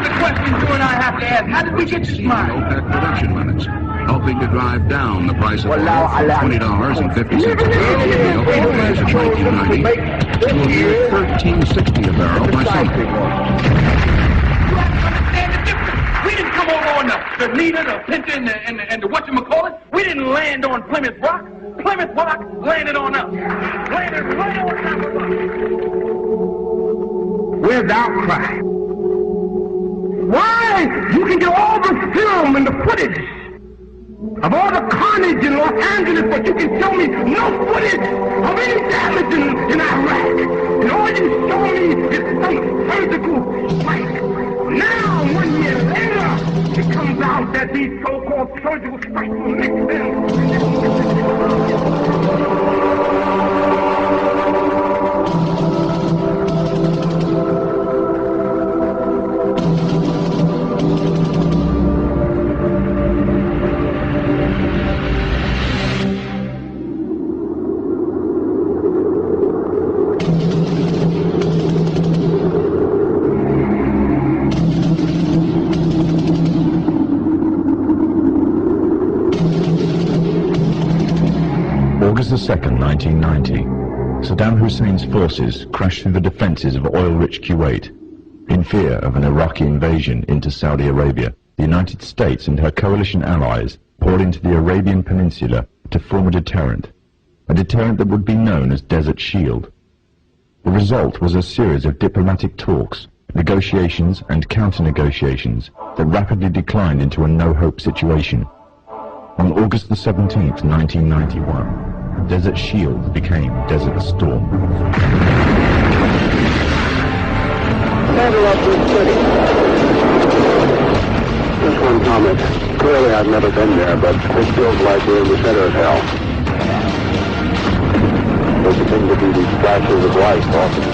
are the questions you and I have to ask. How did we get this money? OPEC production limits, helping to drive down the price of oil from $20.50 a barrel in the opening days of 1990 to a mere $13.60 a barrel by summer. We didn't come over on the Nita, the Pinta, and the whatchamacallit. We didn't land on Plymouth Rock. Plymouth Rock landed on us. Landed right on top of us. Where's the outcry? Why? You can get all the film and the footage of all the carnage in Los Angeles, but you can show me no footage of any damage in Iraq. And all you show me is some surgical strike. Now, 1 year later, it comes out that these so-called surgical strikes will make sense. August 2nd, 1990, Saddam Hussein's forces crashed through the defenses of oil-rich Kuwait. In fear of an Iraqi invasion into Saudi Arabia, the United States and her coalition allies poured into the Arabian Peninsula to form a deterrent that would be known as Desert Shield. The result was a series of diplomatic talks, negotiations and counter-negotiations that rapidly declined into a no-hope situation. On August the 17th, 1991, Desert Shield became Desert Storm. Center up this city. Just one comment. Clearly I've never been there, but it feels like we're in the center of hell. There seem to be these flashes of light often.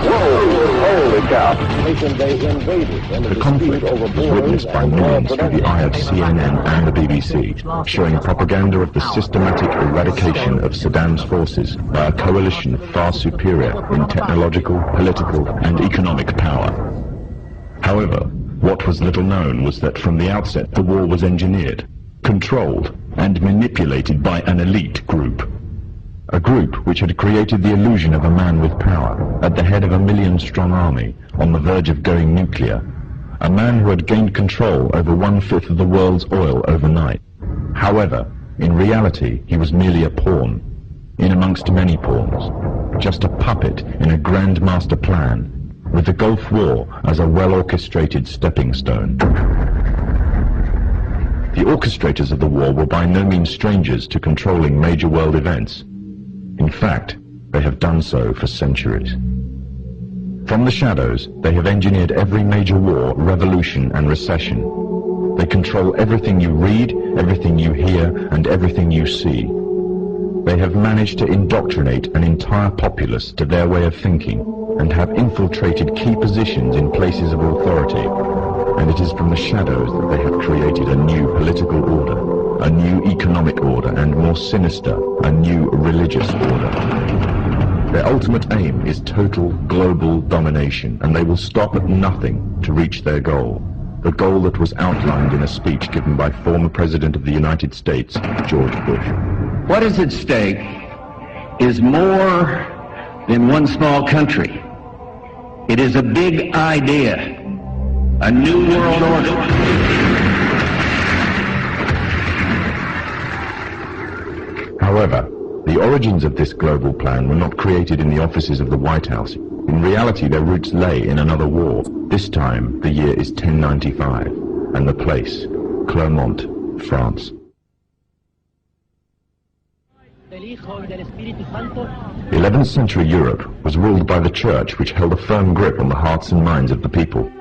Whoa! Holy cow! The conflict was witnessed by millions through the eye of CNN and the BBC, showing propaganda of the systematic eradication of Saddam's forces by a coalition far superior in technological, political, and economic power. However, what was little known was that from the outset the war was engineered, controlled, and manipulated by an elite group. A group which had created the illusion of a man with power, at the head of a million-strong army, on the verge of going nuclear. A man who had gained control over 1/5 of the world's oil overnight. However, in reality, he was merely a pawn, in amongst many pawns. Just a puppet in a grand master plan, with the Gulf War as a well-orchestrated stepping stone. The orchestrators of the war were by no means strangers to controlling major world events. In fact, they have done so for centuries. From the shadows, they have engineered every major war, revolution, and recession. They control everything you read, everything you hear, and everything you see. They have managed to indoctrinate an entire populace to their way of thinking, and have infiltrated key positions in places of authority. And it is from the shadows that they have created a new political order, a new economic order, and more sinister, a new religious order. Their ultimate aim is total global domination, and they will stop at nothing to reach their goal. The goal that was outlined in a speech given by former President of the United States, George Bush. What is at stake is more than one small country. It is a big idea, a new world order. However, the origins of this global plan were not created in the offices of the White House. In reality, their roots lay in another war. This time, the year is 1095, and the place, Clermont, France. 11th century Europe was ruled by the Church, which held a firm grip on the hearts and minds of the people.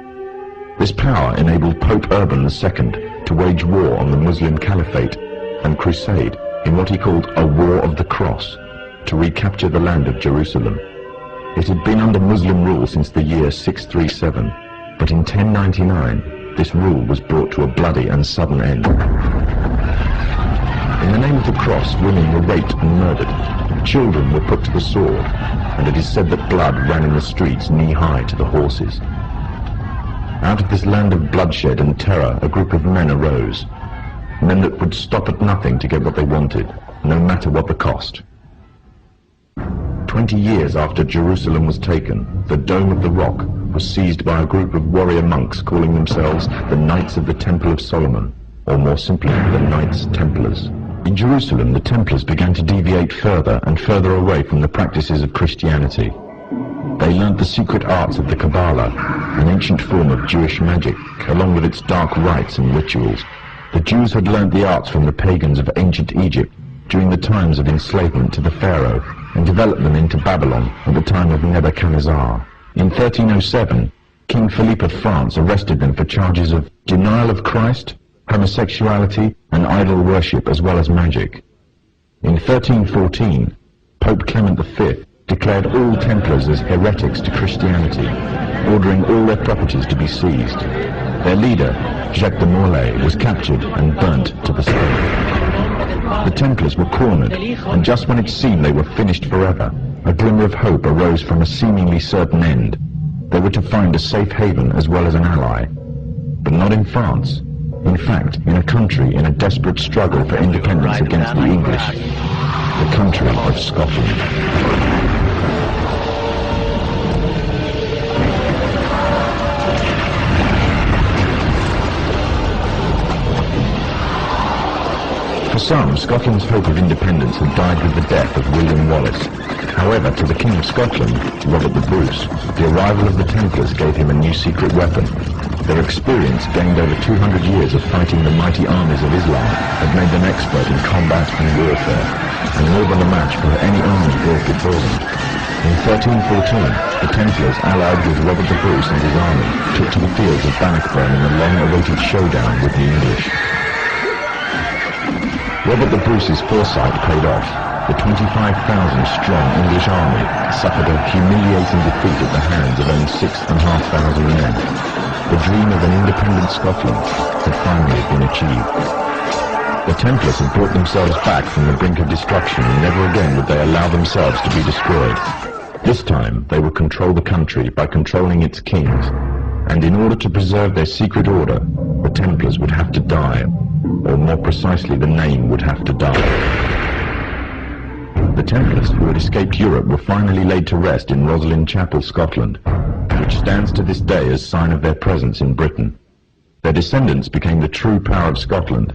This power enabled Pope Urban II to wage war on the Muslim Caliphate and crusade in what he called a War of the Cross, to recapture the land of Jerusalem. It had been under Muslim rule since the year 637, but in 1099 this rule was brought to a bloody and sudden end. In the name of the cross, women were raped and murdered, children were put to the sword, and it is said that blood ran in the streets knee-high to the horses. Out of this land of bloodshed and terror, a group of men arose. Men that would stop at nothing to get what they wanted, no matter what the cost. 20 years after Jerusalem was taken, the Dome of the Rock was seized by a group of warrior monks calling themselves the Knights of the Temple of Solomon, or more simply, the Knights Templars. In Jerusalem, the Templars began to deviate further and further away from the practices of Christianity. They learned the secret arts of the Kabbalah, an ancient form of Jewish magic, along with its dark rites and rituals. The Jews had learned the arts from the pagans of ancient Egypt during the times of enslavement to the Pharaoh, and developed them into Babylon at the time of Nebuchadnezzar. In 1307, King Philippe of France arrested them for charges of denial of Christ, homosexuality, and idol worship, as well as magic. In 1314, Pope Clement V declared all Templars as heretics to Christianity, ordering all their properties to be seized. Their leader, Jacques de Molay, was captured and burnt to the stake. The Templars were cornered, and just when it seemed they were finished forever, a glimmer of hope arose from a seemingly certain end. They were to find a safe haven as well as an ally. But not in France. In fact, in a country in a desperate struggle for independence against the English. The country of Scotland. For some, Scotland's hope of independence had died with the death of William Wallace. However, to the King of Scotland, Robert the Bruce, the arrival of the Templars gave him a new secret weapon. Their experience, gained over 200 years of fighting the mighty armies of Islam, had made them expert in combat and warfare, and more than a match for any army brought before them. In 1314, the Templars, allied with Robert the Bruce and his army, took to the fields of Bannockburn in a long-awaited showdown with the English. Robert the Bruce's foresight paid off. The 25,000-strong English army suffered a humiliating defeat at the hands of only 6,500 men. The dream of an independent Scotland had finally been achieved. The Templars had brought themselves back from the brink of destruction, and never again would they allow themselves to be destroyed. This time, they would control the country by controlling its kings, and in order to preserve their secret order, the Templars would have to die, or more precisely, the name would have to die. The Templars who had escaped Europe were finally laid to rest in Rosslyn Chapel, Scotland, which stands to this day as sign of their presence in Britain. Their descendants became the true power of Scotland.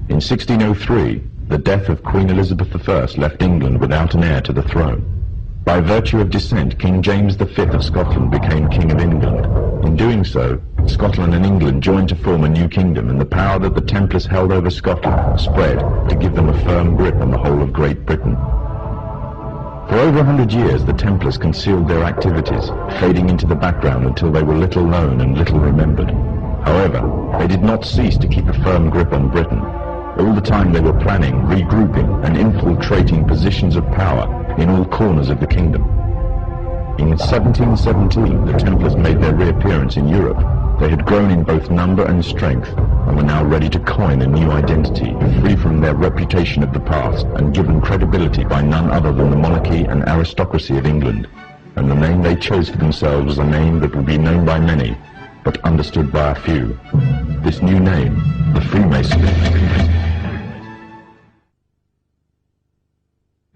In 1603, the death of Queen Elizabeth I left England without an heir to the throne. By virtue of descent, King James V of Scotland became King of England. In doing so, Scotland and England joined to form a new kingdom, and the power that the Templars held over Scotland spread to give them a firm grip on the whole of Great Britain. For over 100 years, the Templars concealed their activities, fading into the background until they were little known and little remembered. However, they did not cease to keep a firm grip on Britain. All the time they were planning, regrouping, and infiltrating positions of power in all corners of the kingdom. In 1717, the Templars made their reappearance in Europe. They had grown in both number and strength, and were now ready to coin a new identity, free from their reputation of the past, and given credibility by none other than the monarchy and aristocracy of England. And the name they chose for themselves was a name that would be known by many, but understood by a few. This new name, the Freemasons.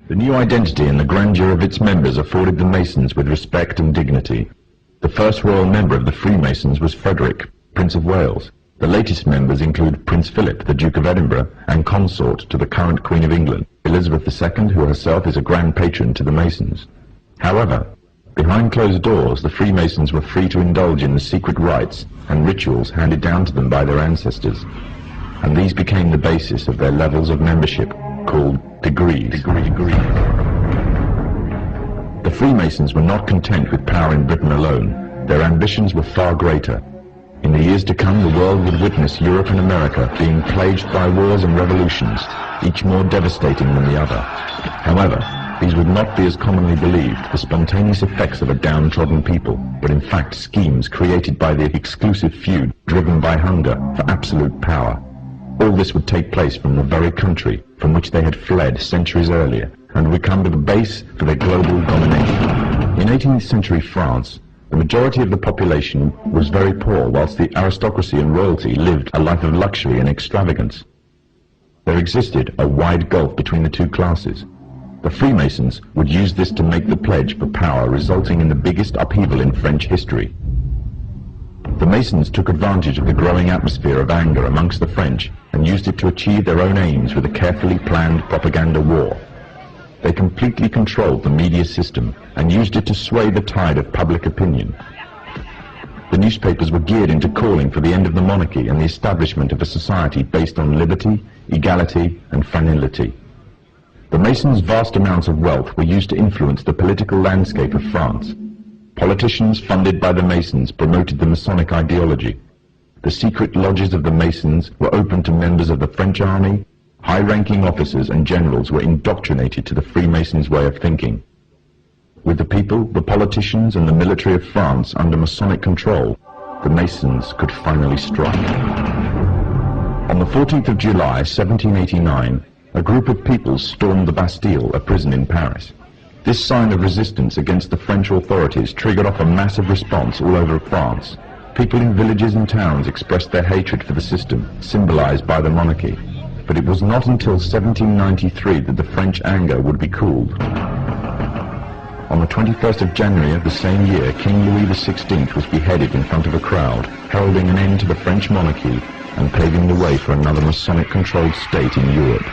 The new identity and the grandeur of its members afforded the Masons with respect and dignity. The first royal member of the Freemasons was Frederick, Prince of Wales. The latest members include Prince Philip, the Duke of Edinburgh, and consort to the current Queen of England, Elizabeth II, who herself is a grand patron to the Masons. However, behind closed doors, the Freemasons were free to indulge in the secret rites and rituals handed down to them by their ancestors, and these became the basis of their levels of membership, called degrees. The Freemasons were not content with power in Britain alone. Their ambitions were far greater. In the years to come, the world would witness Europe and America being plagued by wars and revolutions, each more devastating than the other. However, these would not be as commonly believed the spontaneous effects of a downtrodden people, but in fact schemes created by the exclusive few driven by hunger for absolute power. All this would take place from the very country from which they had fled centuries earlier, and would come to the base for their global domination. In 18th century France, The majority of the population was very poor, whilst the aristocracy and royalty lived a life of luxury and extravagance. There existed a wide gulf between the two classes. The Freemasons would use this to make the pledge for power, resulting in the biggest upheaval in French history. The Masons took advantage of the growing atmosphere of anger amongst the French and used it to achieve their own aims with a carefully planned propaganda war. They completely controlled the media system and used it to sway the tide of public opinion. The newspapers were geared into calling for the end of the monarchy and the establishment of a society based on liberty, equality, and fraternity. The Masons' vast amounts of wealth were used to influence the political landscape of France. Politicians funded by the Masons promoted the Masonic ideology. The secret lodges of the Masons were open to members of the French army. High-ranking officers and generals were indoctrinated to the Freemasons' way of thinking. With the people, the politicians, and the military of France under Masonic control, the Masons could finally strike. On the 14th of July, 1789, a group of people stormed the Bastille, a prison in Paris. This sign of resistance against the French authorities triggered off a massive response all over France. People in villages and towns expressed their hatred for the system, symbolized by the monarchy. But it was not until 1793 that the French anger would be cooled. On the 21st of January of the same year, King Louis XVI was beheaded in front of a crowd, heralding an end to the French monarchy and paving the way for another Masonic-controlled state in Europe.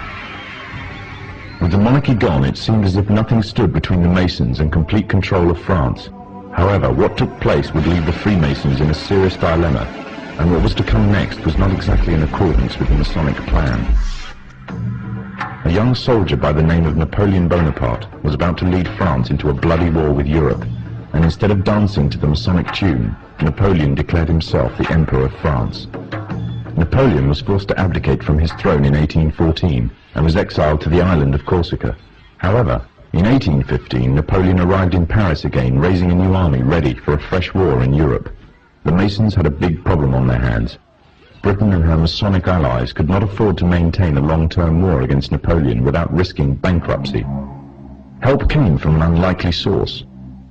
With the monarchy gone, it seemed as if nothing stood between the Masons and complete control of France. However, what took place would leave the Freemasons in a serious dilemma, and what was to come next was not exactly in accordance with the Masonic plan. A young soldier by the name of Napoleon Bonaparte was about to lead France into a bloody war with Europe, and instead of dancing to the Masonic tune, Napoleon declared himself the Emperor of France. Napoleon was forced to abdicate from his throne in 1814 and was exiled to the island of Corsica. However, in 1815, Napoleon arrived in Paris again, raising a new army ready for a fresh war in Europe. The Masons had a big problem on their hands. Britain and her Masonic allies could not afford to maintain a long-term war against Napoleon without risking bankruptcy. Help came from an unlikely source.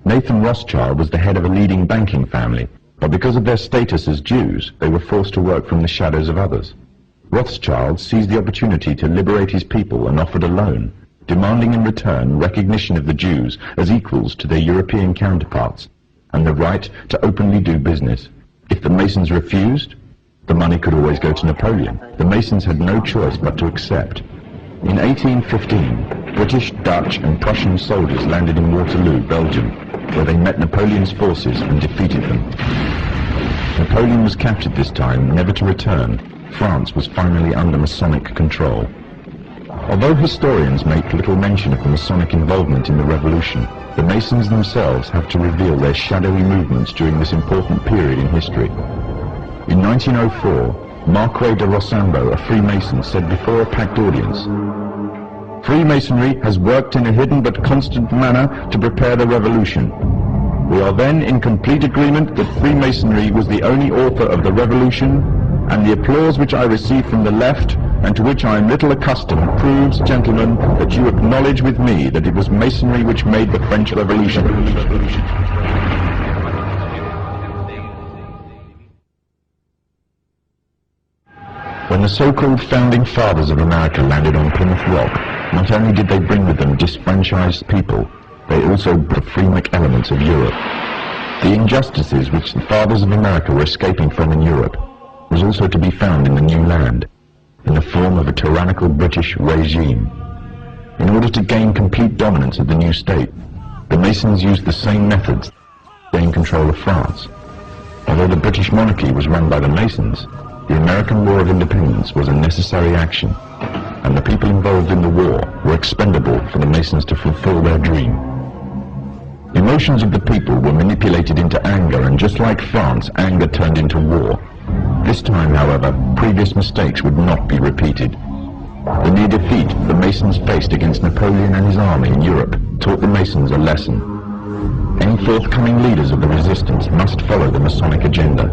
Nathan Rothschild was the head of a leading banking family, but because of their status as Jews, they were forced to work from the shadows of others. Rothschild seized the opportunity to liberate his people and offered a loan, demanding in return recognition of the Jews as equals to their European counterparts, and the right to openly do business. If the Masons refused, the money could always go to Napoleon. The Masons had no choice but to accept. In 1815, British, Dutch, and Prussian soldiers landed in Waterloo, Belgium, where they met Napoleon's forces and defeated them. Napoleon was captured this time, never to return. France was finally under Masonic control. Although historians make little mention of the Masonic involvement in the revolution, the Masons themselves have to reveal their shadowy movements during this important period in history. In 1904, Marquis de Rochambeau, a Freemason, said before a packed audience, "Freemasonry has worked in a hidden but constant manner to prepare the revolution. We are then in complete agreement that Freemasonry was the only author of the revolution, and the applause which I received from the left, and to which I am little accustomed, proves, gentlemen, that you acknowledge with me that it was Masonry which made the French Revolution." When the so-called founding fathers of America landed on Plymouth Rock, not only did they bring with them disfranchised people, they also brought the Freemac elements of Europe. The injustices which the fathers of America were escaping from in Europe was also to be found in the new land, in the form of a tyrannical British regime. In order to gain complete dominance of the new state, the Masons used the same methods to gain control of France. Although the British monarchy was run by the Masons, the American War of Independence was a necessary action, and the people involved in the war were expendable for the Masons to fulfill their dream. The emotions of the people were manipulated into anger, and just like France, anger turned into war. This time, however, previous mistakes would not be repeated. The near defeat the Masons faced against Napoleon and his army in Europe taught the Masons a lesson. Any forthcoming leaders of the resistance must follow the Masonic agenda.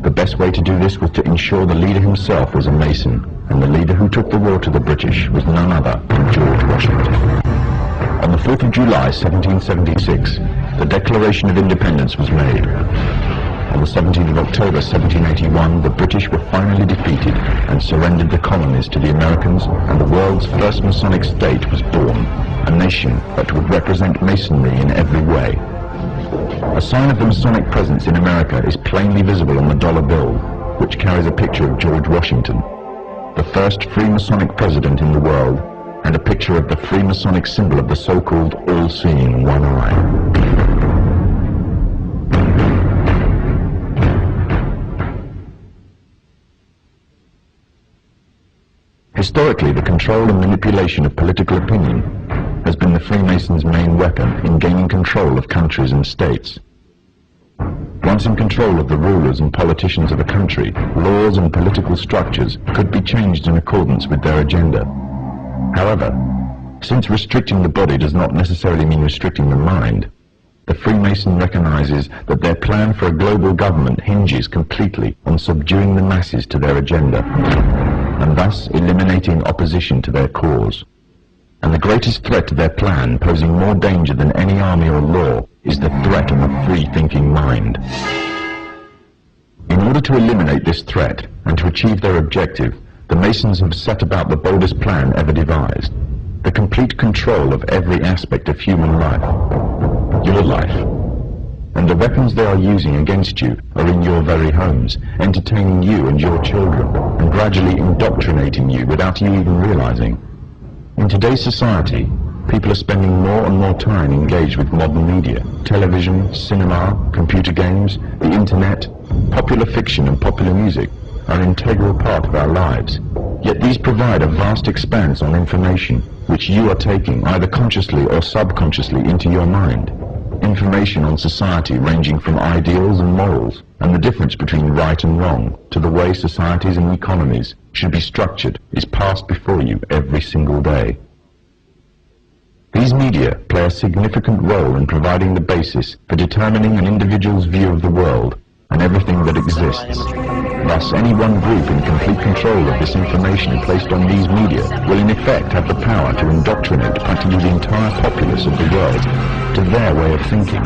The best way to do this was to ensure the leader himself was a Mason, and the leader who took the war to the British was none other than George Washington. On the 4th of July 1776, the Declaration of Independence was made. On the 17th of October 1781, the British were finally defeated and surrendered the colonies to the Americans, and the world's first Masonic state was born, a nation that would represent Masonry in every way. A sign of the Masonic presence in America is plainly visible on the dollar bill, which carries a picture of George Washington, the first Freemasonic president in the world, and a picture of the Freemasonic symbol of the so-called all-seeing one eye. Historically, the control and manipulation of political opinion has been the Freemasons' main weapon in gaining control of countries and states. Once in control of the rulers and politicians of a country, laws and political structures could be changed in accordance with their agenda. However, since restricting the body does not necessarily mean restricting the mind, the Freemason recognizes that their plan for a global government hinges completely on subduing the masses to their agenda, and thus eliminating opposition to their cause. And the greatest threat to their plan, posing more danger than any army or law, is the threat of a free-thinking mind. In order to eliminate this threat and to achieve their objective, the Masons have set about the boldest plan ever devised: the complete control of every aspect of human life, your life. And the weapons they are using against you are in your very homes, entertaining you and your children, and gradually indoctrinating you without you even realizing. In today's society, people are spending more and more time engaged with modern media, television, cinema, computer games, the internet. Popular fiction and popular music are an integral part of our lives. Yet these provide a vast expanse on information, which you are taking either consciously or subconsciously into your mind. Information on society ranging from ideals and morals, and the difference between right and wrong, to the way societies and economies should be structured, is passed before you every single day. These media play a significant role in providing the basis for determining an individual's view of the world and everything that exists. Thus, any one group in complete control of this information placed on these media will in effect have the power to indoctrinate practically the entire populace of the world to their way of thinking.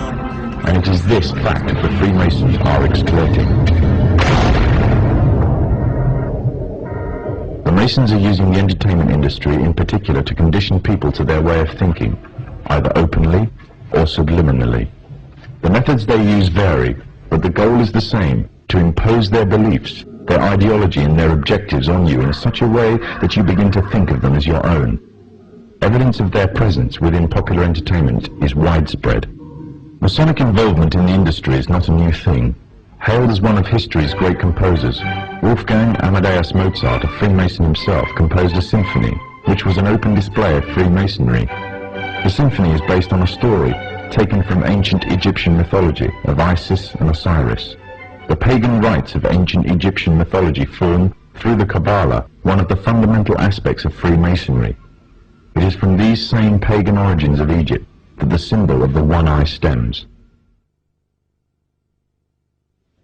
And it is this fact that the Freemasons are exploiting. The Masons are using the entertainment industry in particular to condition people to their way of thinking, either openly or subliminally. The methods they use vary, but the goal is the same: to impose their beliefs, their ideology and their objectives on you in such a way that you begin to think of them as your own. Evidence of their presence within popular entertainment is widespread. Masonic involvement in the industry is not a new thing. Hailed as one of history's great composers, Wolfgang Amadeus Mozart, a Freemason himself, composed a symphony, which was an open display of Freemasonry. The symphony is based on a story taken from ancient Egyptian mythology of Isis and Osiris. The pagan rites of ancient Egyptian mythology form, through the Kabbalah, one of the fundamental aspects of Freemasonry. It is from these same pagan origins of Egypt that the symbol of the one eye stems.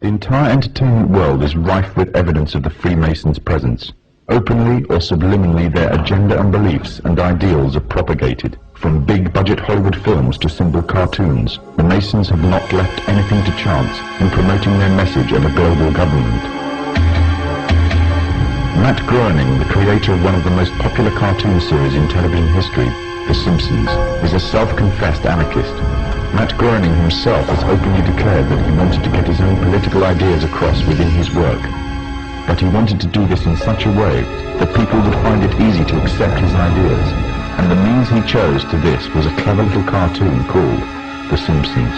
The entire entertainment world is rife with evidence of the Freemasons' presence. Openly or subliminally, their agenda and beliefs and ideals are propagated. From big-budget Hollywood films to simple cartoons, the Masons have not left anything to chance in promoting their message of a global government. Matt Groening, the creator of one of the most popular cartoon series in television history, The Simpsons, is a self-confessed anarchist. Matt Groening himself has openly declared that he wanted to get his own political ideas across within his work. But he wanted to do this in such a way that people would find it easy to accept his ideas, and the means he chose to this was a clever little cartoon called The Simpsons.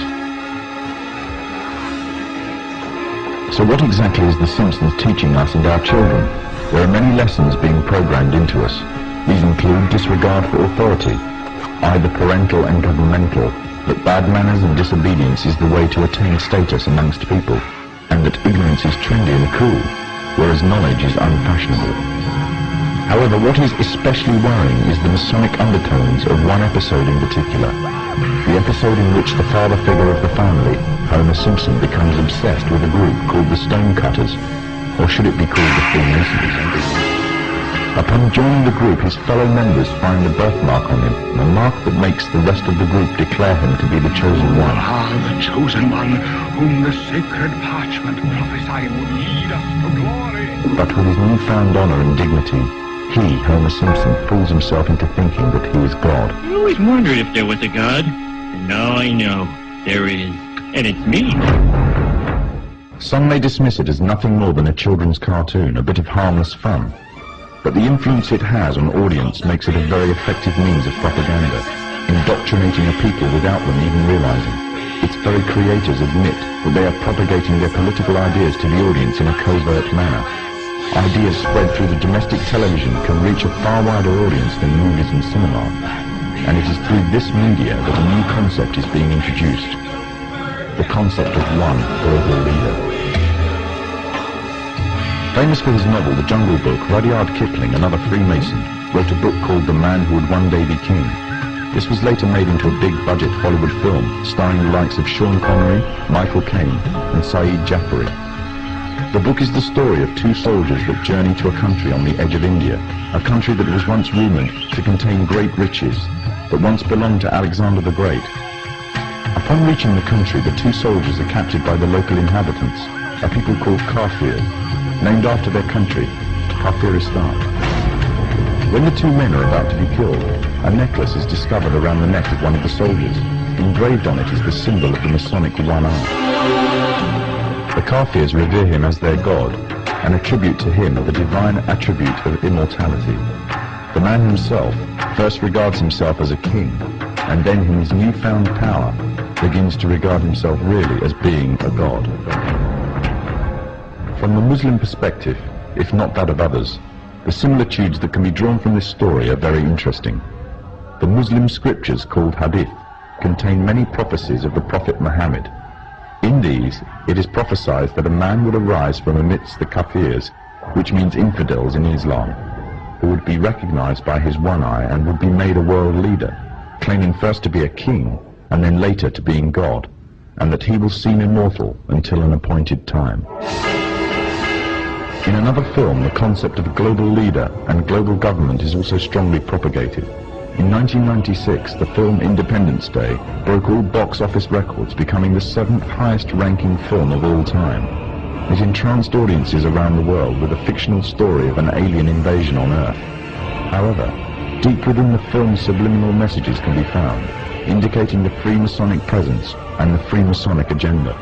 So what exactly is The Simpsons teaching us and our children? There are many lessons being programmed into us. These include disregard for authority, either parental and governmental, that bad manners and disobedience is the way to attain status amongst people, and that ignorance is trendy and cool, whereas knowledge is unfashionable. However, what is especially worrying is the Masonic undertones of one episode in particular. The episode in which the father figure of the family, Homer Simpson, becomes obsessed with a group called the Stonecutters, or should it be called the Freemasons? Upon joining the group, his fellow members find a birthmark on him, a mark that makes the rest of the group declare him to be the chosen one. The chosen one, whom the sacred parchment prophesied would lead us to glory. But with his newfound honor and dignity, he, Homer Simpson, fools himself into thinking that he is God. I always wondered if there was a God. And now I know there is. And it's me. Some may dismiss it as nothing more than a children's cartoon, a bit of harmless fun. But the influence it has on audience makes it a very effective means of propaganda, indoctrinating a people without them even realizing. Its very creators admit that they are propagating their political ideas to the audience in a covert manner. Ideas spread through the domestic television can reach a far wider audience than movies and cinema. And it is through this media that a new concept is being introduced. The concept of one global leader. Famous for his novel The Jungle Book, Rudyard Kipling, another Freemason, wrote a book called The Man Who Would One Day Be King. This was later made into a big-budget Hollywood film, starring the likes of Sean Connery, Michael Caine, and Saeed Jafari. The book is the story of two soldiers that journey to a country on the edge of India, a country that was once rumored to contain great riches, that once belonged to Alexander the Great. Upon reaching the country, the two soldiers are captured by the local inhabitants, a people called Kafirs, named after their country, Kafiristan. When the two men are about to be killed, a necklace is discovered around the neck of one of the soldiers. Engraved on it is the symbol of the Masonic one eye. The Kafirs revere him as their god and attribute to him the divine attribute of immortality. The man himself first regards himself as a king, and then in his newfound power begins to regard himself really as being a god. From the Muslim perspective, if not that of others, the similitudes that can be drawn from this story are very interesting. The Muslim scriptures, called Hadith, contain many prophecies of the Prophet Muhammad. In these, it is prophesied that a man would arise from amidst the Kafirs, which means infidels in Islam, who would be recognized by his one eye and would be made a world leader, claiming first to be a king and then later to being God, and that he will seem immortal until an appointed time. In another film, the concept of a global leader and global government is also strongly propagated. In 1996, the film Independence Day broke all box office records, becoming the 7th highest ranking film of all time. It entranced audiences around the world with a fictional story of an alien invasion on Earth. However, deep within the film's subliminal messages can be found, indicating the Freemasonic presence and the Freemasonic agenda.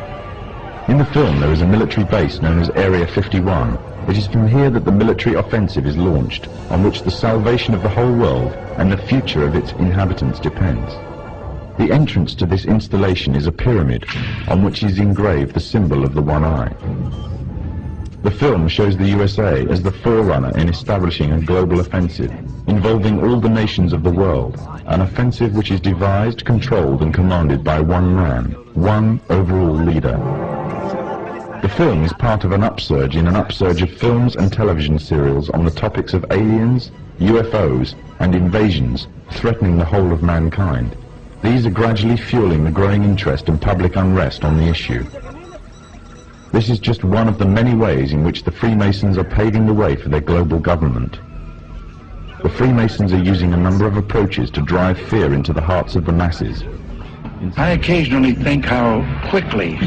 In the film, there is a military base known as Area 51. It is from here that the military offensive is launched, on which the salvation of the whole world and the future of its inhabitants depends. The entrance to this installation is a pyramid, on which is engraved the symbol of the one eye. The film shows the USA as the forerunner in establishing a global offensive, involving all the nations of the world, an offensive which is devised, controlled, and commanded by one man, one overall leader. The film is part of an upsurge in an upsurge of films and television serials on the topics of aliens, UFOs, and invasions threatening the whole of mankind. These are gradually fueling the growing interest and public unrest on the issue. This is just one of the many ways in which the Freemasons are paving the way for their global government. The Freemasons are using a number of approaches to drive fear into the hearts of the masses. I occasionally think how quickly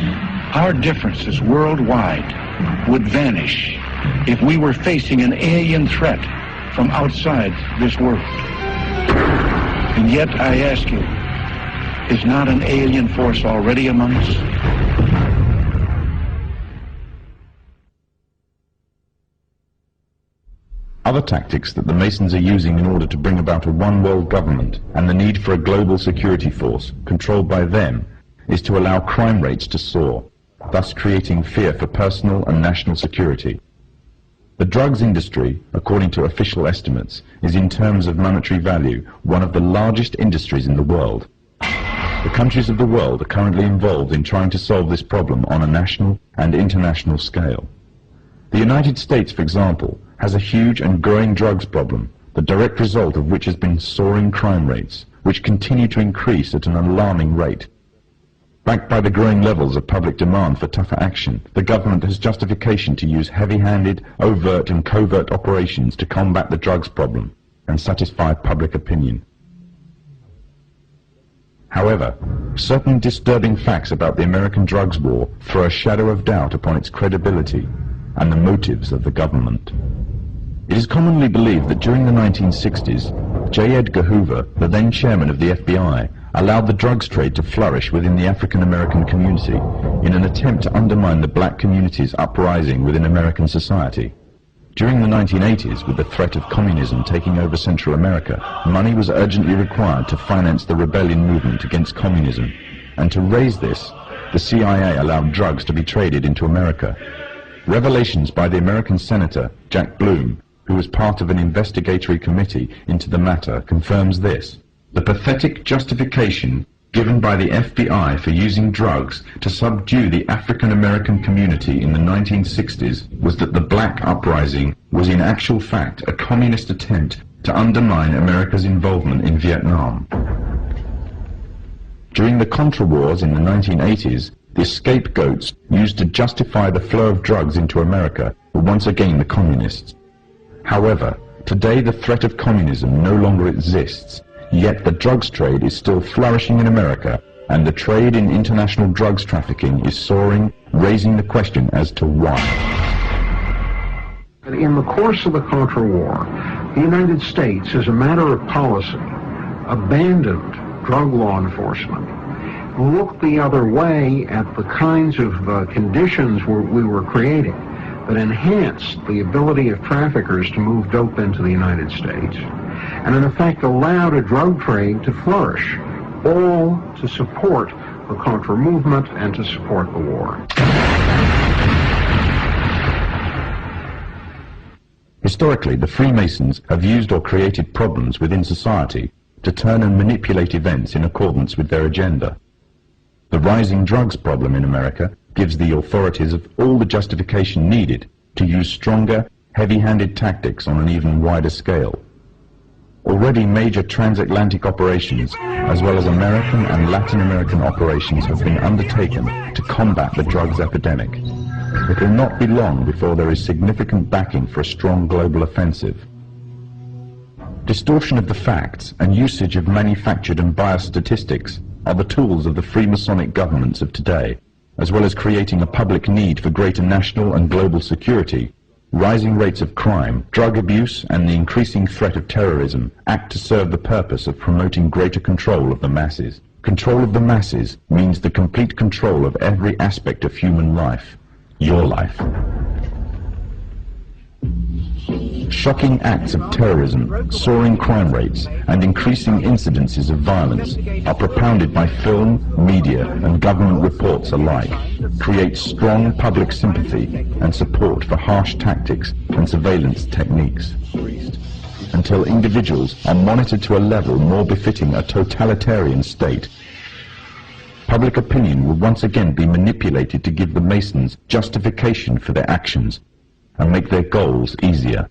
our differences worldwide would vanish if we were facing an alien threat from outside this world. And yet, I ask you, is not an alien force already among us? Other tactics that the Masons are using in order to bring about a one-world government and the need for a global security force controlled by them is to allow crime rates to soar, thus creating fear for personal and national security. The drugs industry, according to official estimates, is in terms of monetary value one of the largest industries in the world. The countries of the world are currently involved in trying to solve this problem on a national and international scale. The United States, for example, has a huge and growing drugs problem, the direct result of which has been soaring crime rates, which continue to increase at an alarming rate. Backed by the growing levels of public demand for tougher action, the government has justification to use heavy-handed, overt and covert operations to combat the drugs problem and satisfy public opinion. However, certain disturbing facts about the American drugs war throw a shadow of doubt upon its credibility and the motives of the government. It is commonly believed that during the 1960s, J. Edgar Hoover, the then chairman of the FBI, allowed the drugs trade to flourish within the African American community in an attempt to undermine the black community's uprising within American society. During the 1980s, with the threat of communism taking over Central America, money was urgently required to finance the rebellion movement against communism, and to raise this, the CIA allowed drugs to be traded into America. Revelations by the American Senator, Jack Bloom, who was part of an investigatory committee into the matter, confirms this. The pathetic justification given by the FBI for using drugs to subdue the African American community in the 1960s was that the black uprising was in actual fact a communist attempt to undermine America's involvement in Vietnam. During the Contra Wars in the 1980s, the scapegoats used to justify the flow of drugs into America were once again the communists. However, today the threat of communism no longer exists, yet the drugs trade is still flourishing in America, and the trade in international drugs trafficking is soaring, raising the question as to why. In the course of the Contra War, the United States, as a matter of policy, abandoned drug law enforcement, looked the other way at the kinds of conditions we were creating that enhanced the ability of traffickers to move dope into the United States, and in effect allowed a drug trade to flourish, all to support the Contra movement and to support the war. Historically, the Freemasons have used or created problems within society to turn and manipulate events in accordance with their agenda. The rising drugs problem in America gives the authorities of all the justification needed to use stronger, heavy-handed tactics on an even wider scale. Already major transatlantic operations, as well as American and Latin American operations, have been undertaken to combat the drugs epidemic. It will not be long before there is significant backing for a strong global offensive. Distortion of the facts and usage of manufactured and biased statistics are the tools of the Freemasonic governments of today, as well as creating a public need for greater national and global security. Rising rates of crime, drug abuse, and the increasing threat of terrorism act to serve the purpose of promoting greater control of the masses. Control of the masses means the complete control of every aspect of human life. Your life. Shocking acts of terrorism, soaring crime rates, and increasing incidences of violence are propounded by film, media, and government reports alike, create strong public sympathy and support for harsh tactics and surveillance techniques, until individuals are monitored to a level more befitting a totalitarian state. Public opinion will once again be manipulated to give the Masons justification for their actions and make their goals easier.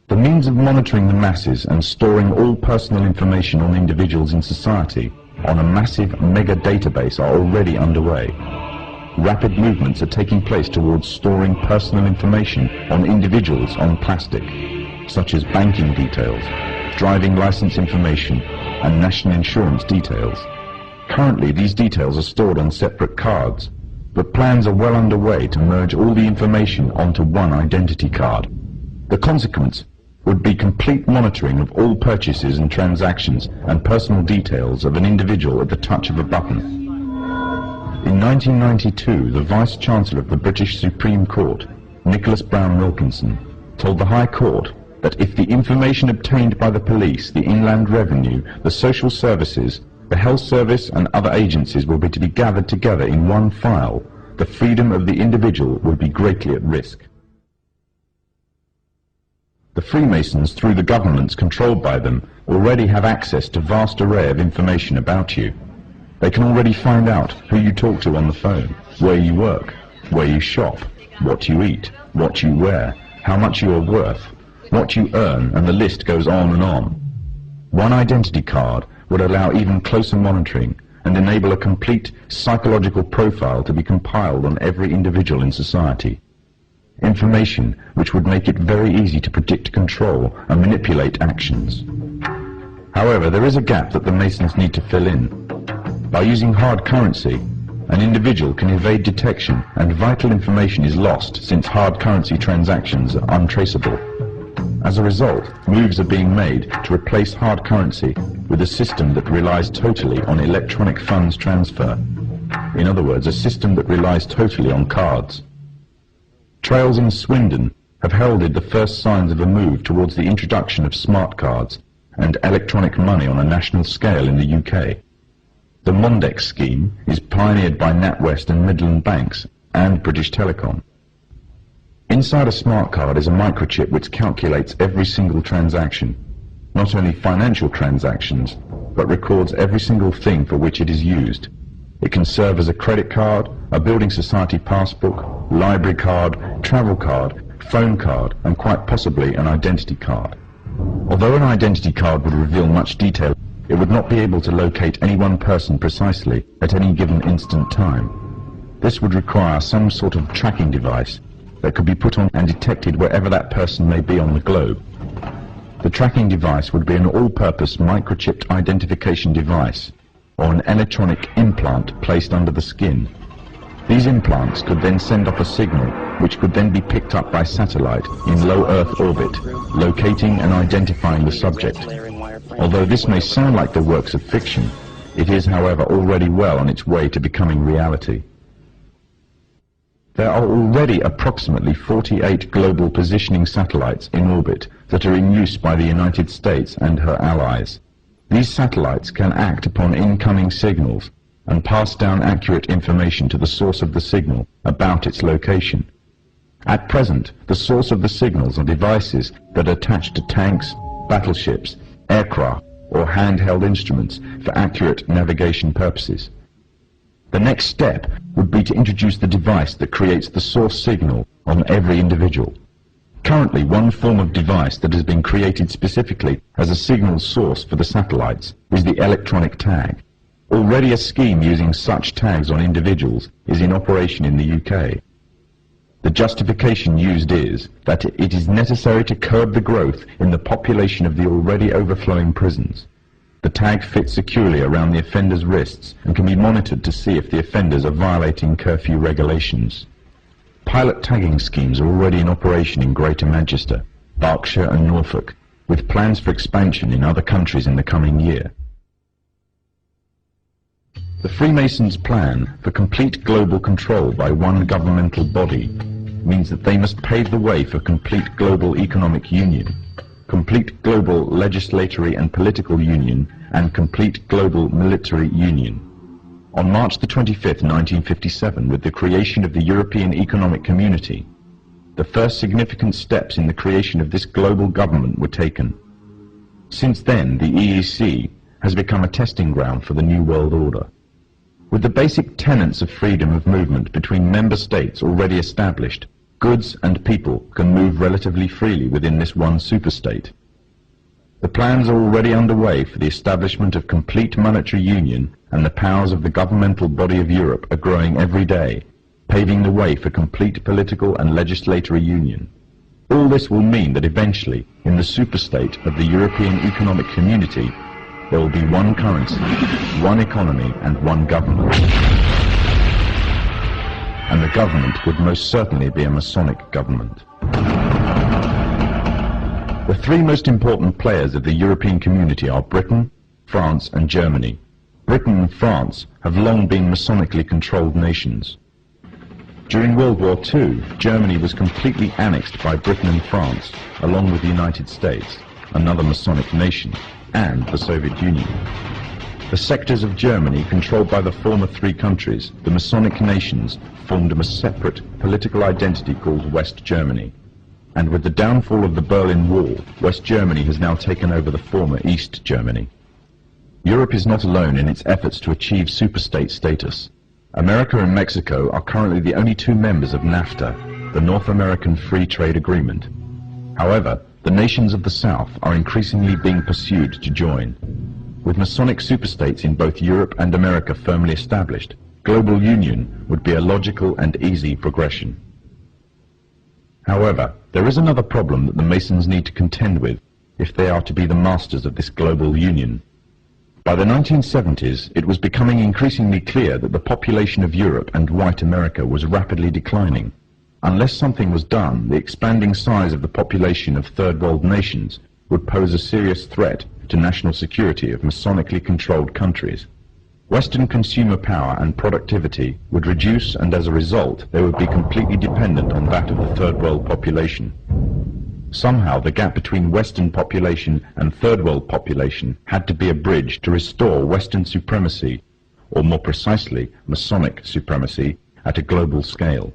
The means of monitoring the masses and storing all personal information on individuals in society on a massive mega database are already underway. Rapid movements are taking place towards storing personal information on individuals on plastic, such as banking details, driving license information, and national insurance details. Currently, these details are stored on separate cards, but plans are well underway to merge all the information onto one identity card. The consequence would be complete monitoring of all purchases and transactions and personal details of an individual at the touch of a button. In 1992, the Vice-Chancellor of the British Supreme Court, Nicholas Brown Wilkinson, told the High Court that if the information obtained by the police, the Inland Revenue, the social services, the health service and other agencies were to be gathered together in one file, the freedom of the individual would be greatly at risk. The Freemasons, through the governments controlled by them, already have access to a vast array of information about you. They can already find out who you talk to on the phone, where you work, where you shop, what you eat, what you wear, how much you are worth, what you earn, and the list goes on and on. One identity card would allow even closer monitoring, and enable a complete psychological profile to be compiled on every individual in society. Information which would make it very easy to predict, control, and manipulate actions. However, there is a gap that the Masons need to fill in. By using hard currency, an individual can evade detection and vital information is lost since hard currency transactions are untraceable. As a result, moves are being made to replace hard currency with a system that relies totally on electronic funds transfer. In other words, a system that relies totally on cards. Trails in Swindon have heralded the first signs of a move towards the introduction of smart cards and electronic money on a national scale in the UK. The Mondex scheme is pioneered by NatWest and Midland Banks and British Telecom. Inside a smart card is a microchip which calculates every single transaction, not only financial transactions, but records every single thing for which it is used. It can serve as a credit card, a building society passbook, library card, travel card, phone card, and quite possibly an identity card. Although an identity card would reveal much detail, it would not be able to locate any one person precisely at any given instant time. This would require some sort of tracking device that could be put on and detected wherever that person may be on the globe. The tracking device would be an all-purpose microchipped identification device, or an electronic implant placed under the skin. These implants could then send off a signal which could then be picked up by satellite in low Earth orbit, locating and identifying the subject. Although this may sound like the works of fiction, it is, however, already well on its way to becoming reality. There are already approximately 48 global positioning satellites in orbit that are in use by the United States and her allies. These satellites can act upon incoming signals and pass down accurate information to the source of the signal about its location. At present, the source of the signals are devices that are attached to tanks, battleships, aircraft, or handheld instruments for accurate navigation purposes. The next step would be to introduce the device that creates the source signal on every individual. Currently, one form of device that has been created specifically as a signal source for the satellites is the electronic tag. Already a scheme using such tags on individuals is in operation in the UK. The justification used is that it is necessary to curb the growth in the population of the already overflowing prisons. The tag fits securely around the offender's wrists and can be monitored to see if the offenders are violating curfew regulations. Pilot tagging schemes are already in operation in Greater Manchester, Berkshire and Norfolk, with plans for expansion in other countries in the coming year. The Freemasons' plan for complete global control by one governmental body means that they must pave the way for complete global economic union, complete global legislatory and political union, and complete global military union. On March the 25th, 1957, with the creation of the European Economic Community, the first significant steps in the creation of this global government were taken. Since then, the EEC has become a testing ground for the New World Order. With the basic tenets of freedom of movement between member states already established, goods and people can move relatively freely within this one superstate. The plans are already underway for the establishment of complete monetary union, and the powers of the governmental body of Europe are growing every day, paving the way for complete political and legislatory union. All this will mean that eventually, in the superstate of the European Economic Community, there will be one currency, one economy, and one government. And the government would most certainly be a Masonic government. The three most important players of the European community are Britain, France, and Germany. Britain and France have long been Masonically controlled nations. During World War II, Germany was completely annexed by Britain and France, along with the United States, another Masonic nation, and the Soviet Union. The sectors of Germany controlled by the former three countries, the Masonic nations, formed a separate political identity called West Germany. And with the downfall of the Berlin Wall, West Germany has now taken over the former East Germany. Europe is not alone in its efforts to achieve superstate status. America and Mexico are currently the only two members of NAFTA, the North American Free Trade Agreement. However, the nations of the South are increasingly being pursued to join. With Masonic superstates in both Europe and America firmly established, global union would be a logical and easy progression. However, there is another problem that the Masons need to contend with if they are to be the masters of this global union. By the 1970s, it was becoming increasingly clear that the population of Europe and white America was rapidly declining. Unless something was done, the expanding size of the population of third world nations would pose a serious threat to national security of Masonically controlled countries. Western consumer power and productivity would reduce, and as a result, they would be completely dependent on that of the third world population. Somehow, the gap between Western population and third world population had to be a bridge to restore Western supremacy, or more precisely, Masonic supremacy, at a global scale.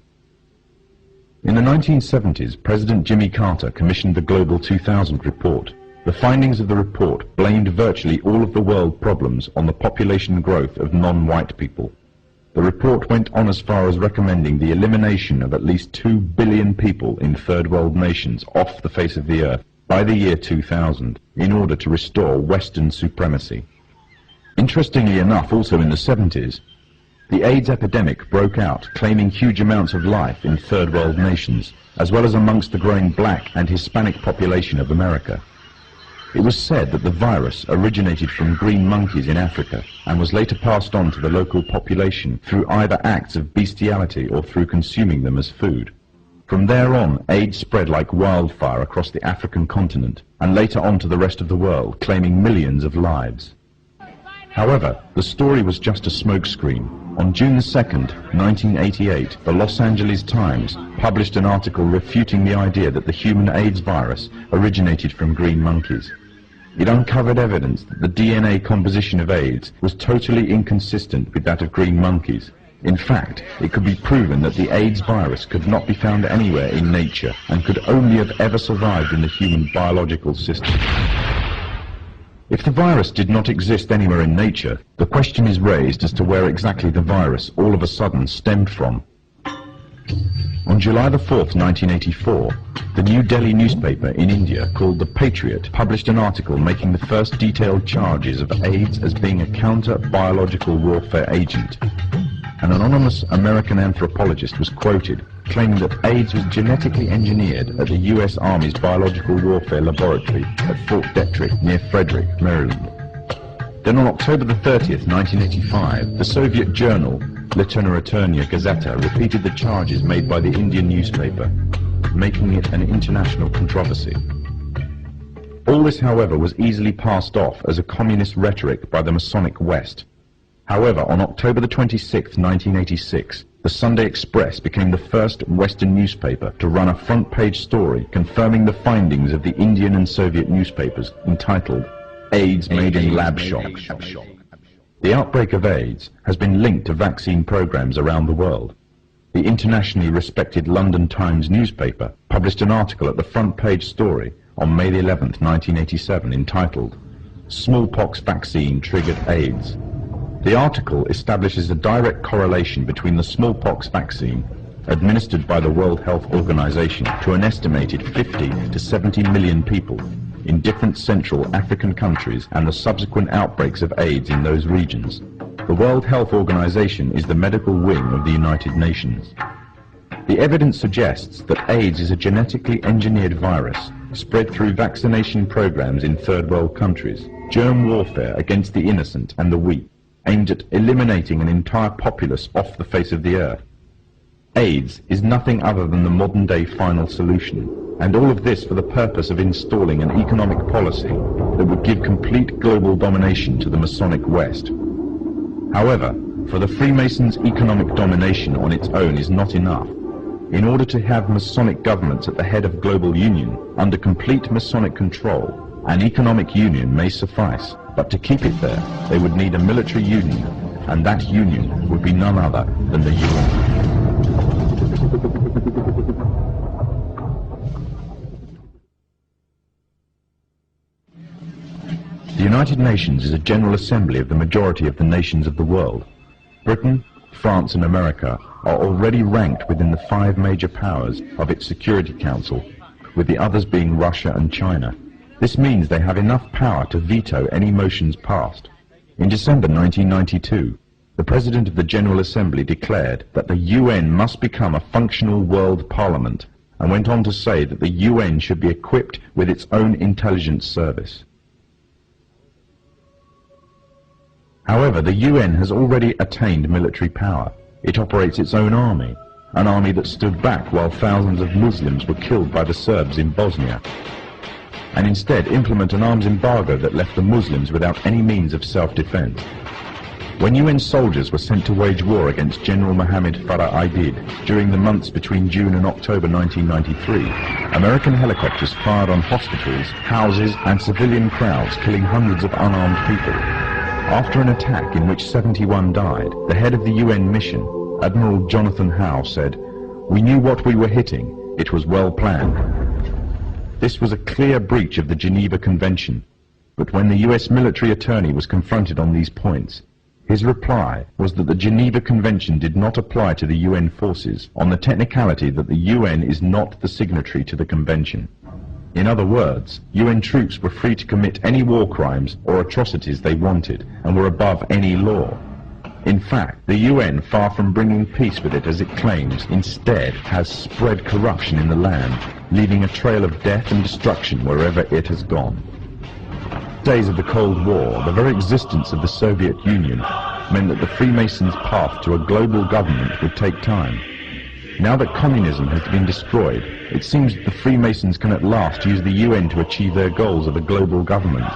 In the 1970s, President Jimmy Carter commissioned the Global 2000 report. The findings of the report blamed virtually all of the world problems on the population growth of non-white people. The report went on as far as recommending the elimination of at least 2 billion people in third world nations off the face of the earth by the year 2000 in order to restore Western supremacy. Interestingly enough, also in the 70s, the AIDS epidemic broke out, claiming huge amounts of life in third world nations, as well as amongst the growing black and Hispanic population of America. It was said that the virus originated from green monkeys in Africa and was later passed on to the local population through either acts of bestiality or through consuming them as food. From there on, AIDS spread like wildfire across the African continent and later on to the rest of the world, claiming millions of lives. However, the story was just a smokescreen. On June 2nd, 1988, the Los Angeles Times published an article refuting the idea that the human AIDS virus originated from green monkeys. It uncovered evidence that the DNA composition of AIDS was totally inconsistent with that of green monkeys. In fact, it could be proven that the AIDS virus could not be found anywhere in nature and could only have ever survived in the human biological system. If the virus did not exist anywhere in nature, the question is raised as to where exactly the virus all of a sudden stemmed from. On July the 4th, 1984, the New Delhi newspaper in India called The Patriot published an article making the first detailed charges of AIDS as being a counter-biological warfare agent. An anonymous American anthropologist was quoted claiming that AIDS was genetically engineered at the U.S. Army's Biological Warfare Laboratory at Fort Detrick near Frederick, Maryland. Then on October the 30th, 1985, the Soviet journal Literaturnaya Gazeta repeated the charges made by the Indian newspaper, making it an international controversy. All this, however, was easily passed off as a communist rhetoric by the Masonic West. However, on October the 26th, 1986, the Sunday Express became the first Western newspaper to run a front-page story confirming the findings of the Indian and Soviet newspapers entitled AIDS Made in Lab Shock. The outbreak of AIDS has been linked to vaccine programs around the world. The internationally respected London Times newspaper published an article at the front-page story on May the 11th, 1987 entitled Smallpox Vaccine Triggered AIDS. The article establishes a direct correlation between the smallpox vaccine administered by the World Health Organization to an estimated 50 to 70 million people in different Central African countries and the subsequent outbreaks of AIDS in those regions. The World Health Organization is the medical wing of the United Nations. The evidence suggests that AIDS is a genetically engineered virus spread through vaccination programs in third world countries, germ warfare against the innocent and the weak, aimed at eliminating an entire populace off the face of the earth. AIDS is nothing other than the modern-day final solution, and all of this for the purpose of installing an economic policy that would give complete global domination to the Masonic West. However, for the Freemasons' economic domination on its own is not enough. In order to have Masonic governments at the head of global union, under complete Masonic control, an economic union may suffice, but to keep it there, they would need a military union, and that union would be none other than the UN. The United Nations is a general assembly of the majority of the nations of the world. Britain, France and America are already ranked within the 5 major powers of its Security Council, with the others being Russia and China. This means they have enough power to veto any motions passed. In December 1992, the President of the General Assembly declared that the UN must become a functional world parliament, and went on to say that the UN should be equipped with its own intelligence service. However, the UN has already attained military power. It operates its own army, an army that stood back while thousands of Muslims were killed by the Serbs in Bosnia, and instead implement an arms embargo that left the Muslims without any means of self-defense. When UN soldiers were sent to wage war against General Mohammed Farah Aidid during the months between June and October 1993, American helicopters fired on hospitals, houses and civilian crowds, killing hundreds of unarmed people. After an attack in which 71 died, the head of the UN mission, Admiral Jonathan Howe, said, "We knew what we were hitting. It was well planned." This was a clear breach of the Geneva Convention, but when the US military attorney was confronted on these points, his reply was that the Geneva Convention did not apply to the UN forces on the technicality that the UN is not the signatory to the convention. In other words, UN troops were free to commit any war crimes or atrocities they wanted and were above any law. In fact, the UN, far from bringing peace with it as it claims, instead has spread corruption in the land, leaving a trail of death and destruction wherever it has gone. Days of the Cold War, the very existence of the Soviet Union meant that the Freemasons' path to a global government would take time. Now that communism has been destroyed, it seems that the Freemasons can at last use the UN to achieve their goals of a global government,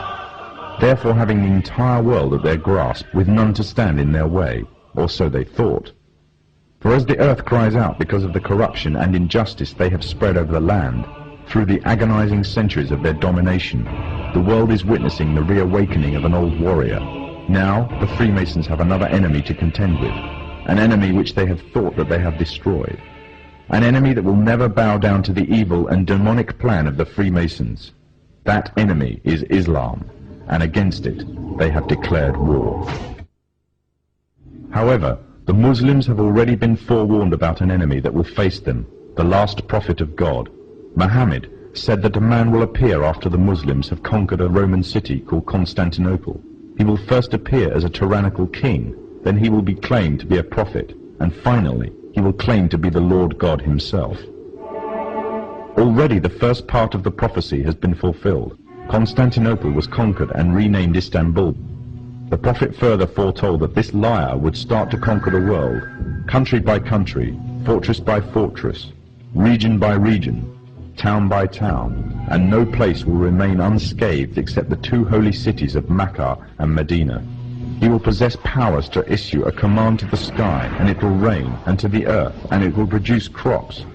therefore having the entire world at their grasp with none to stand in their way, or so they thought. For as the earth cries out because of the corruption and injustice they have spread over the land, through the agonizing centuries of their domination, the world is witnessing the reawakening of an old warrior. Now, the Freemasons have another enemy to contend with, an enemy which they have thought that they have destroyed, an enemy that will never bow down to the evil and demonic plan of the Freemasons. That enemy is Islam, and against it they have declared war. However, the Muslims have already been forewarned about an enemy that will face them, the last prophet of God. Muhammad said that a man will appear after the Muslims have conquered a Roman city called Constantinople. He will first appear as a tyrannical king, then he will be claimed to be a prophet, and finally he will claim to be the Lord God himself. Already the first part of the prophecy has been fulfilled. Constantinople was conquered and renamed Istanbul. The prophet further foretold that this liar would start to conquer the world, country by country, fortress by fortress, region by region, town by town, and no place will remain unscathed except the two holy cities of Mecca and Medina. He will possess powers to issue a command to the sky, and it will rain, and to the earth, and it will produce crops.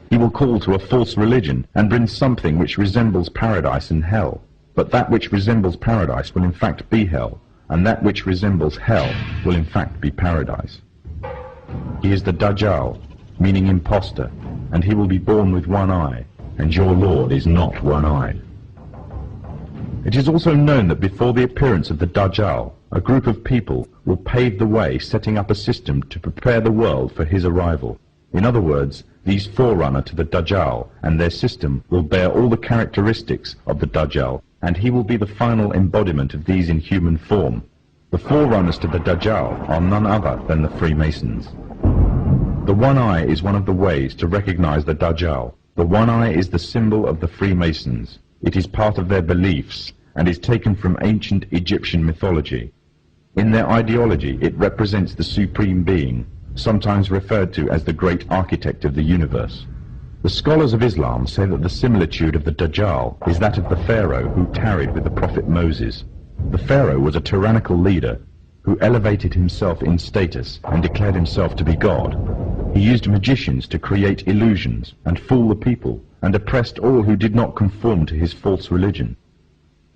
He will call to a false religion, and bring something which resembles paradise and hell. But that which resembles paradise will in fact be hell, and that which resembles hell will in fact be paradise. He is the Dajjal, meaning imposter, and he will be born with one eye, and your Lord is not one-eyed. It is also known that before the appearance of the Dajjal, a group of people will pave the way, setting up a system to prepare the world for his arrival. In other words, these forerunner to the Dajjal and their system will bear all the characteristics of the Dajjal, and he will be the final embodiment of these in human form. The forerunners to the Dajjal are none other than the Freemasons. The one eye is one of the ways to recognize the Dajjal. The one eye is the symbol of the Freemasons. It is part of their beliefs and is taken from ancient Egyptian mythology. In their ideology, it represents the supreme being, sometimes referred to as the great architect of the universe. The scholars of Islam say that the similitude of the Dajjal is that of the Pharaoh who tarried with the prophet Moses. The Pharaoh was a tyrannical leader who elevated himself in status and declared himself to be God. He used magicians to create illusions and fool the people, and oppressed all who did not conform to his false religion.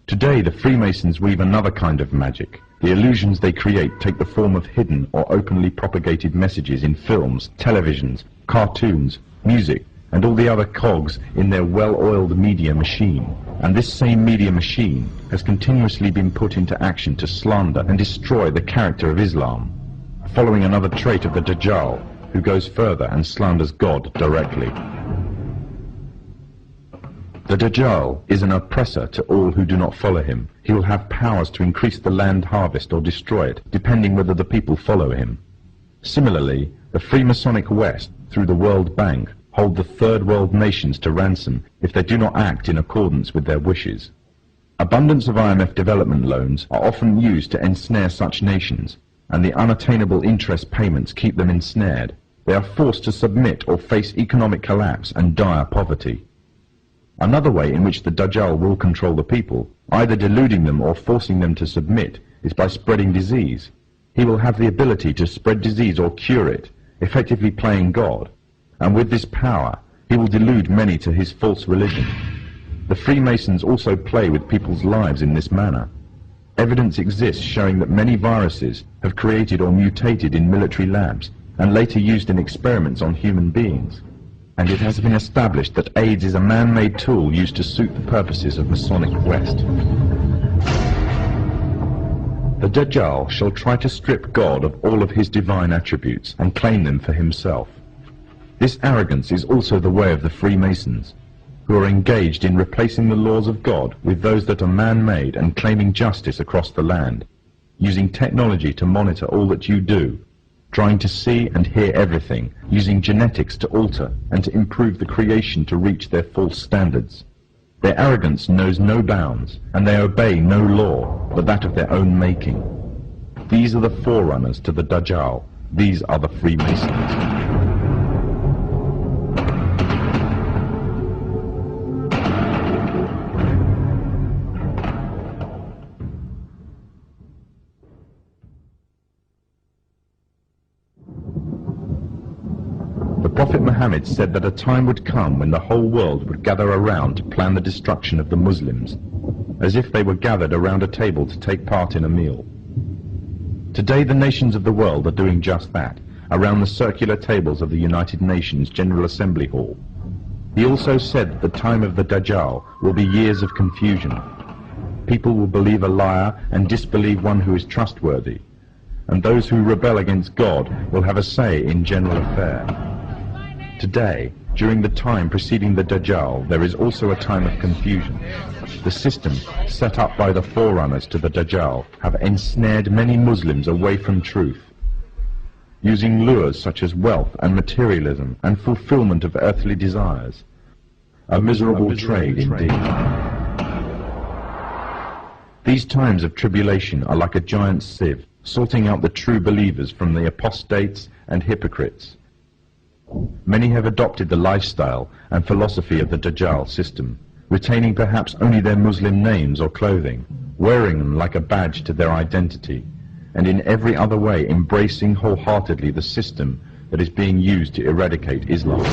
Today the Freemasons weave another kind of magic. The illusions they create take the form of hidden or openly propagated messages in films, televisions, cartoons, music, and all the other cogs in their well-oiled media machine. And this same media machine has continuously been put into action to slander and destroy the character of Islam, following another trait of the Dajjal, who goes further and slanders God directly. The Dajjal is an oppressor to all who do not follow him. He will have powers to increase the land harvest or destroy it, depending whether the people follow him. Similarly, the Freemasonic West, through the World Bank, hold the third world nations to ransom if they do not act in accordance with their wishes. Abundance of IMF development loans are often used to ensnare such nations, and the unattainable interest payments keep them ensnared. They are forced to submit or face economic collapse and dire poverty. Another way in which the Dajjal will control the people, either deluding them or forcing them to submit, is by spreading disease. He will have the ability to spread disease or cure it, effectively playing God, and with this power he will delude many to his false religion. The Freemasons also play with people's lives in this manner. Evidence exists showing that many viruses have created or mutated in military labs and later used in experiments on human beings. And it has been established that AIDS is a man-made tool used to suit the purposes of Masonic West. The Dajjal shall try to strip God of all of his divine attributes and claim them for himself. This arrogance is also the way of the Freemasons, who are engaged in replacing the laws of God with those that are man-made and claiming justice across the land, using technology to monitor all that you do, trying to see and hear everything, using genetics to alter and to improve the creation to reach their false standards. Their arrogance knows no bounds, and they obey no law but that of their own making. These are the forerunners to the Dajjal. These are the Freemasons. Prophet Muhammad said that a time would come when the whole world would gather around to plan the destruction of the Muslims, as if they were gathered around a table to take part in a meal. Today the nations of the world are doing just that, around the circular tables of the United Nations General Assembly Hall. He also said that the time of the Dajjal will be years of confusion. People will believe a liar and disbelieve one who is trustworthy, and those who rebel against God will have a say in general affair. Today, during the time preceding the Dajjal, there is also a time of confusion. The system set up by the forerunners to the Dajjal have ensnared many Muslims away from truth, using lures such as wealth and materialism and fulfillment of earthly desires. A miserable trade indeed. These times of tribulation are like a giant sieve, sorting out the true believers from the apostates and hypocrites. Many have adopted the lifestyle and philosophy of the Dajjal system, retaining perhaps only their Muslim names or clothing, wearing them like a badge to their identity, and in every other way embracing wholeheartedly the system that is being used to eradicate Islam.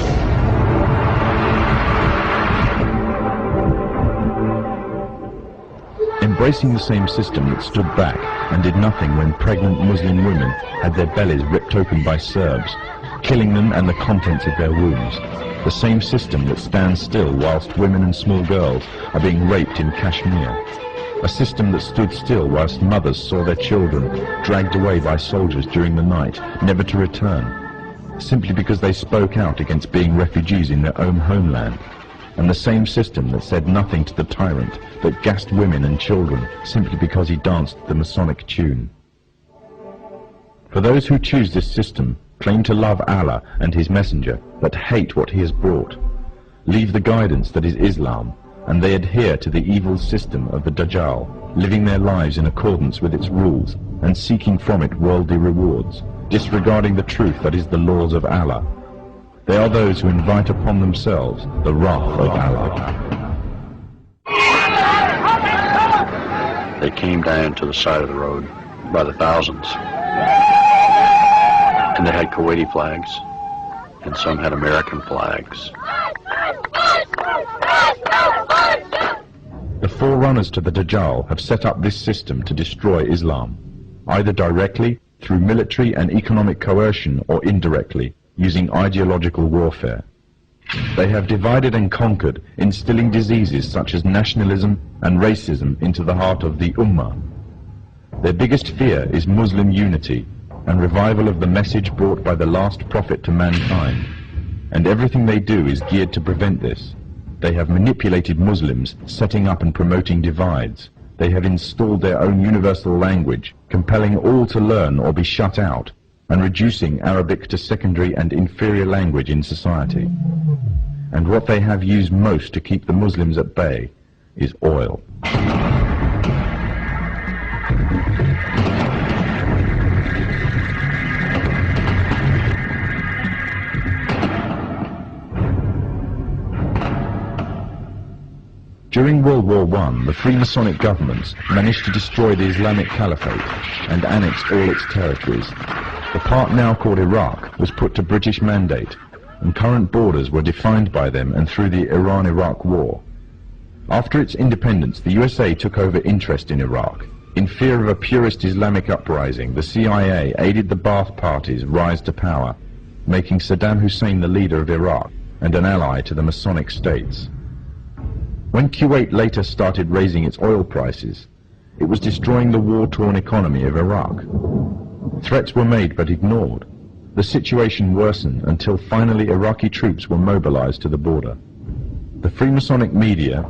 Embracing the same system that stood back and did nothing when pregnant Muslim women had their bellies ripped open by Serbs, killing them and the contents of their wombs. The same system that stands still whilst women and small girls are being raped in Kashmir. A system that stood still whilst mothers saw their children dragged away by soldiers during the night, never to return, simply because they spoke out against being refugees in their own homeland. And the same system that said nothing to the tyrant, that gassed women and children simply because he danced the Masonic tune. For those who choose this system, claim to love Allah and His Messenger, but hate what He has brought, leave the guidance that is Islam, and they adhere to the evil system of the Dajjal, living their lives in accordance with its rules and seeking from it worldly rewards, disregarding the truth that is the laws of Allah. They are those who invite upon themselves the wrath of Allah. They came down to the side of the road by the thousands. And they had Kuwaiti flags, and some had American flags. The forerunners to the Dajjal have set up this system to destroy Islam, either directly, through military and economic coercion, or indirectly, using ideological warfare. They have divided and conquered, instilling diseases such as nationalism and racism into the heart of the Ummah. Their biggest fear is Muslim unity and revival of the message brought by the last prophet to mankind, and everything they do is geared to prevent this. They have manipulated Muslims, setting up and promoting divides. They have installed their own universal language, compelling all to learn or be shut out, and reducing Arabic to secondary and inferior language in society. And what they have used most to keep the Muslims at bay is oil. During World War I, the Freemasonic governments managed to destroy the Islamic Caliphate and annexed all its territories. The part now called Iraq was put to British mandate, and current borders were defined by them and through the Iran-Iraq War. After its independence, the USA took over interest in Iraq. In fear of a purist Islamic uprising, the CIA aided the Ba'ath Party's rise to power, making Saddam Hussein the leader of Iraq and an ally to the Masonic states. When Kuwait later started raising its oil prices, it was destroying the war-torn economy of Iraq. Threats were made but ignored. The situation worsened until finally Iraqi troops were mobilized to the border. The Freemasonic media,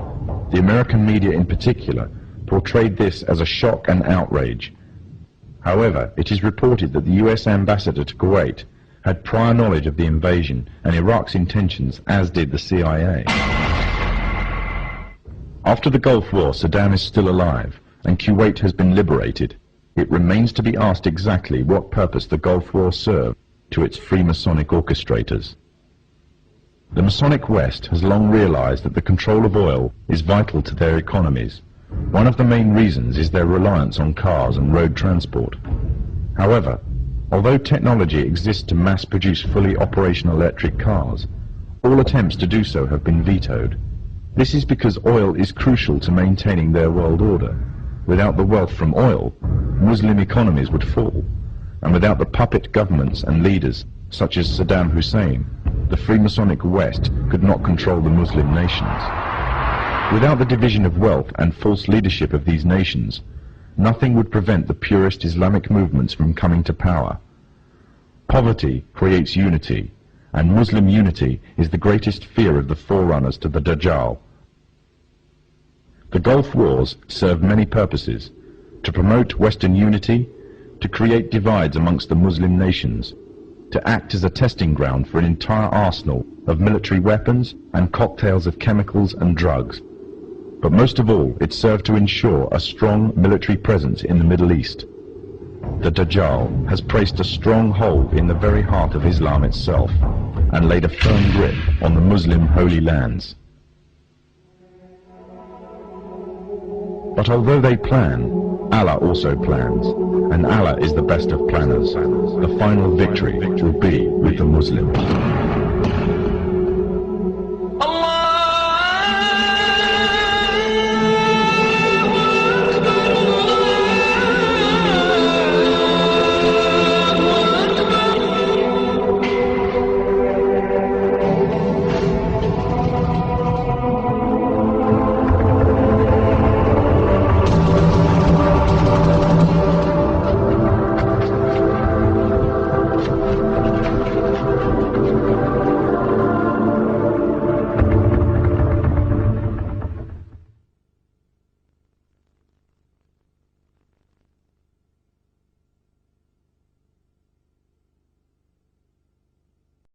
the American media in particular, portrayed this as a shock and outrage. However, it is reported that the US ambassador to Kuwait had prior knowledge of the invasion and Iraq's intentions, as did the CIA. After the Gulf War, Saddam is still alive, and Kuwait has been liberated. It remains to be asked exactly what purpose the Gulf War served to its Freemasonic orchestrators. The Masonic West has long realized that the control of oil is vital to their economies. One of the main reasons is their reliance on cars and road transport. However, although technology exists to mass-produce fully operational electric cars, all attempts to do so have been vetoed. This is because oil is crucial to maintaining their world order. Without the wealth from oil, Muslim economies would fall. And without the puppet governments and leaders, such as Saddam Hussein, the Freemasonic West could not control the Muslim nations. Without the division of wealth and false leadership of these nations, nothing would prevent the purist Islamic movements from coming to power. Poverty creates unity, and Muslim unity is the greatest fear of the forerunners to the Dajjal. The Gulf Wars served many purposes: to promote Western unity, to create divides amongst the Muslim nations, to act as a testing ground for an entire arsenal of military weapons and cocktails of chemicals and drugs. But most of all, it served to ensure a strong military presence in the Middle East. The Dajjal has placed a strong hold in the very heart of Islam itself and laid a firm grip on the Muslim holy lands. But although they plan, Allah also plans, and Allah is the best of planners. The final victory will be with the Muslims.